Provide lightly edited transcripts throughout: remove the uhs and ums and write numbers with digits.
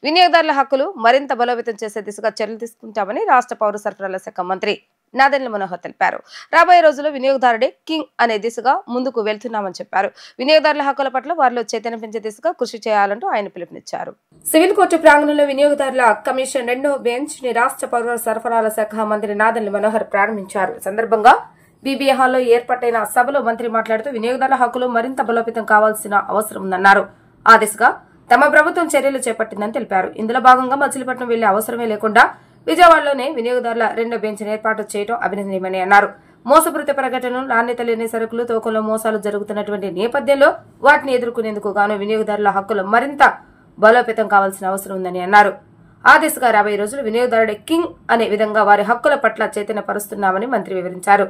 వినియోగదారుల హక్కులు మరింత బలోపేతం చేసే దిశగా చర్యలు తీసుకుంటామని రాష్ట్ర పౌర సరఫరాల శాఖ మంత్రి నాదెండ్ల మనోహర్ తెలిపారు. రాబోయే రోజుల్లో వినియోగదారుడే కింగ్ అనే దిశగా ముందుకు వెళ్తున్నామని చెప్పారు. వినియోగదారుల హక్కుల పట్ల వారిలో చైతన్యం పెంచే దిశగా కృషి చేయాలంటూ ఆయన పిలుపునిచ్చారు. సివిల్ కోర్టు ప్రాంగణంలో వినియోగదారుల కమిషన్ 2వ బెంచ్ ని రాష్ట్ర పౌర సరఫరాల శాఖ మంత్రి నాదెండ్ల మనోహర్ ప్రారంభించారు. సందర్భంగా బీబీఏ హాల్లో ఏర్పాటైన సభలో మంత్రి మాట్లాడుతూ వినియోగదారుల హక్కులు మరింత బలోపేతం కావాల్సిన అవసరం ఉందన్నారు. ఆ దిశగా తమ ప్రభుత్వం చర్యలు చేపట్టిందని తెలిపారు. ఇందులో భాగంగా మచిలీపట్నం వెళ్లే అవసరమే లేకుండా విజయవాడలోనే వినియోగదారుల 2వ బెంచ్ ఏర్పాటు చేయడం అభినందనీయమని అన్నారు. మోసపూరిత ప్రకటనలు, నాణ్యత లేని సరుకులు, తూకంలో మోసాలు జరుగుతున్నటువంటి నేపథ్యంలో వాటిని ఎదుర్కొనేందుకు గాను వినియోగదారుల హక్కులు మరింత బలోపేతం కావాల్సిన అవసరం ఉందని అన్నారు. ఆ దిశగా రాబోయే రోజులు వినియోగదారుడే కింగ్ అనే విధంగా వారి హక్కుల పట్ల చైతన్యపరుస్తున్నామని మంత్రి వివరించారు.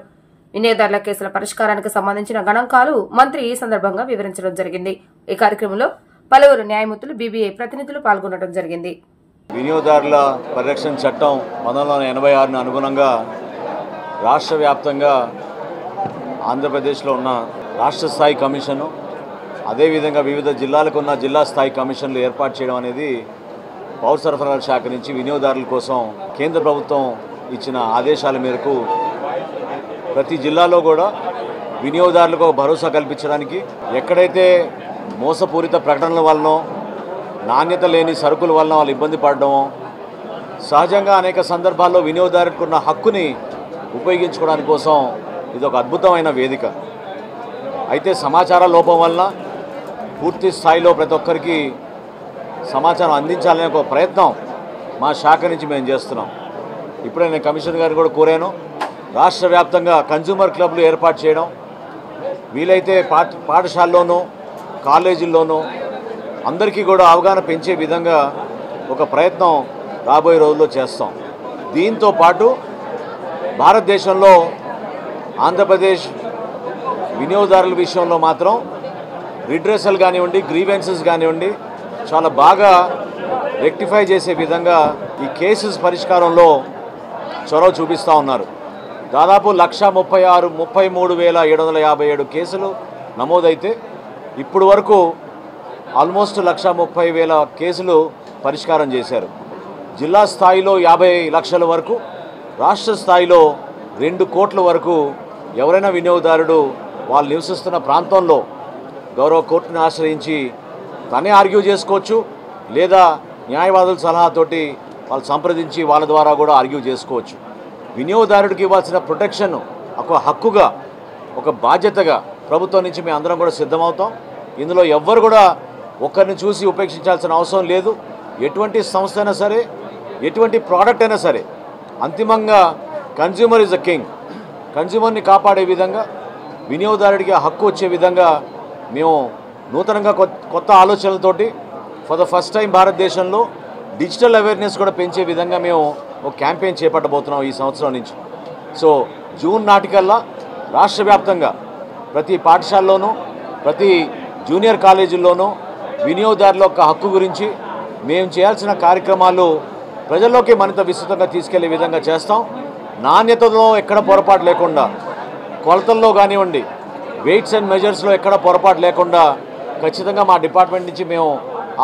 వినియోగదారుల కేసుల పరిష్కారానికి సంబంధించిన గణాంకాలు మంత్రి ఈ సందర్భంగా వివరించడం జరిగింది. ఈ కార్యక్రమంలో పలువురు న్యాయమూర్తులు, బీబీఐ ప్రతినిధులు పాల్గొనడం జరిగింది. వినియోగదారుల పరిరక్షణ చట్టం 1986ను అనుగుణంగా రాష్ట్ర వ్యాప్తంగా ఆంధ్రప్రదేశ్లో ఉన్న రాష్ట్ర స్థాయి కమిషను, అదేవిధంగా వివిధ జిల్లాలకు ఉన్న జిల్లా స్థాయి కమిషన్లు ఏర్పాటు చేయడం అనేది పౌర సరఫరాల శాఖ నుంచి వినియోగదారుల కోసం కేంద్ర ప్రభుత్వం ఇచ్చిన ఆదేశాల మేరకు ప్రతి జిల్లాలో కూడా వినియోగదారులకు భరోసా కల్పించడానికి, ఎక్కడైతే మోసపూరిత ప్రకటనల వలనో నాణ్యత లేని సరుకుల వలన వాళ్ళు ఇబ్బంది పడడమో, సహజంగా అనేక సందర్భాల్లో వినియోగదారులకు ఉన్న హక్కుని ఉపయోగించుకోవడానికి కోసం ఇది ఒక అద్భుతమైన వేదిక. అయితే సమాచార లోపం వలన పూర్తి స్థాయిలో ప్రతి ఒక్కరికి సమాచారం అందించాలనే ఒక ప్రయత్నం మా శాఖ నుంచి మేము చేస్తున్నాం. ఇప్పుడే నేను కమిషనర్ గారిని కూడా కోరాను, రాష్ట్ర వ్యాప్తంగా కన్జ్యూమర్ క్లబ్లు ఏర్పాటు చేయడం, వీలైతే పాఠశాలలోనూ కాలేజీల్లోనూ అందరికీ కూడా అవగాహన పెంచే విధంగా ఒక ప్రయత్నం రాబోయే రోజుల్లో చేస్తాం. దీంతో పాటు భారతదేశంలో ఆంధ్రప్రదేశ్ వినియోగదారుల విషయంలో మాత్రం రిడ్రెసల్ కానివ్వండి, గ్రీవెన్సెస్ కానివ్వండి చాలా బాగా రెక్టిఫై చేసే విధంగా ఈ కేసెస్ పరిష్కారంలో చొరవ చూపిస్తూ ఉన్నారు. దాదాపు 1,33,757 కేసులు నమోదైతే ఇప్పుడు వరకు ఆల్మోస్ట్ 1,30,000 కేసులు పరిష్కారం చేశారు. జిల్లా స్థాయిలో 50 లక్షల వరకు, రాష్ట్ర స్థాయిలో 2 కోట్ల వరకు ఎవరైనా వినియోగదారుడు వాళ్ళు నివసిస్తున్న ప్రాంతంలో గౌరవ కోర్టుని ఆశ్రయించి తనే ఆర్గ్యూ చేసుకోవచ్చు, లేదా న్యాయవాదుల సలహాతోటి వాళ్ళు సంప్రదించి వాళ్ళ ద్వారా కూడా ఆర్గ్యూ చేసుకోవచ్చు. వినియోగదారుడికి ఇవ్వాల్సిన ప్రొటెక్షన్ ఒక హక్కుగా, ఒక బాధ్యతగా ప్రభుత్వం నుంచి మేము అందరం కూడా సిద్ధమవుతాం. ఇందులో ఎవ్వరు కూడా ఒక్కరిని చూసి ఉపేక్షించాల్సిన అవసరం లేదు. ఎటువంటి సంస్థ అయినా సరే, ఎటువంటి ప్రోడక్ట్ అయినా సరే, అంతిమంగా కన్జ్యూమర్ ఈజ్ అ కింగ్. కన్జ్యూమర్ని కాపాడే విధంగా, వినియోగదారుడికి హక్కు వచ్చే విధంగా మేము నూతనంగా కొత్త ఆలోచనలతోటి ఫర్ ద ఫస్ట్ టైం భారతదేశంలో డిజిటల్ అవేర్నెస్ కూడా పెంచే విధంగా మేము ఒక క్యాంపెయిన్ చేపట్టబోతున్నాం ఈ సంవత్సరం నుంచి. సో జూన్ నాటికల్లా రాష్ట్ర వ్యాప్తంగా ప్రతి పాఠశాలలోనూ, ప్రతి జూనియర్ కాలేజీల్లోనూ వినియోగదారుల యొక్క హక్కు గురించి మేము చేయాల్సిన కార్యక్రమాలు ప్రజల్లోకి మరింత విస్తృతంగా తీసుకెళ్లే విధంగా చేస్తాం. నాణ్యతలో ఎక్కడ పొరపాటు లేకుండా, కొలతల్లో కానివ్వండి, వెయిట్స్ అండ్ మెజర్స్లో ఎక్కడ పొరపాటు లేకుండా ఖచ్చితంగా మా డిపార్ట్మెంట్ నుంచి మేము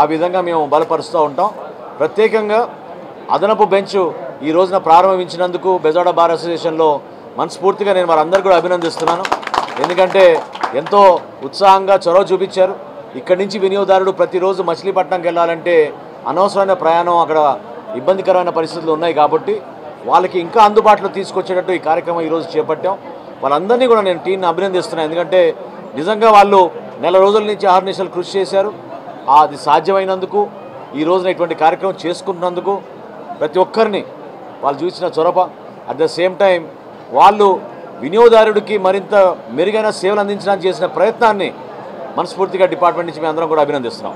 ఆ విధంగా మేము బలపరుస్తూ ఉంటాం. ప్రత్యేకంగా అదనపు బెంచ్ ఈ రోజున ప్రారంభించినందుకు బెజవాడ బార్ అసోసియేషన్లో మనస్ఫూర్తిగా నేను వారందరూ కూడా అభినందిస్తున్నాను. ఎందుకంటే ఎంతో ఉత్సాహంగా చొరవ చూపించారు. ఇక్కడి నుంచి వినియోగదారుడు ప్రతిరోజు మచిలీపట్నంకి వెళ్ళాలంటే అనవసరమైన ప్రయాణం, అక్కడ ఇబ్బందికరమైన పరిస్థితులు ఉన్నాయి కాబట్టి వాళ్ళకి ఇంకా అందుబాటులో తీసుకొచ్చేటట్టు ఈ కార్యక్రమం ఈరోజు చేపట్టాం. వాళ్ళందరినీ కూడా నేను టీంని అభినందిస్తున్నాను. ఎందుకంటే నిజంగా వాళ్ళు నెల రోజుల నుంచి అహర్నిశలు కృషి చేశారు. అది సాధ్యమైనందుకు, ఈ రోజున ఇటువంటి కార్యక్రమం చేసుకుంటున్నందుకు ప్రతి ఒక్కరిని వాళ్ళు చూసిన చొరవ, అట్ ద సేమ్ టైం వాళ్ళు వినియోగదారుడికి మరింత మెరుగైన సేవలు అందించడానికి చేసిన ప్రయత్నాన్ని మనస్ఫూర్తిగా డిపార్ట్మెంట్ నుంచి మేము అందరం కూడా అభినందిస్తున్నాం.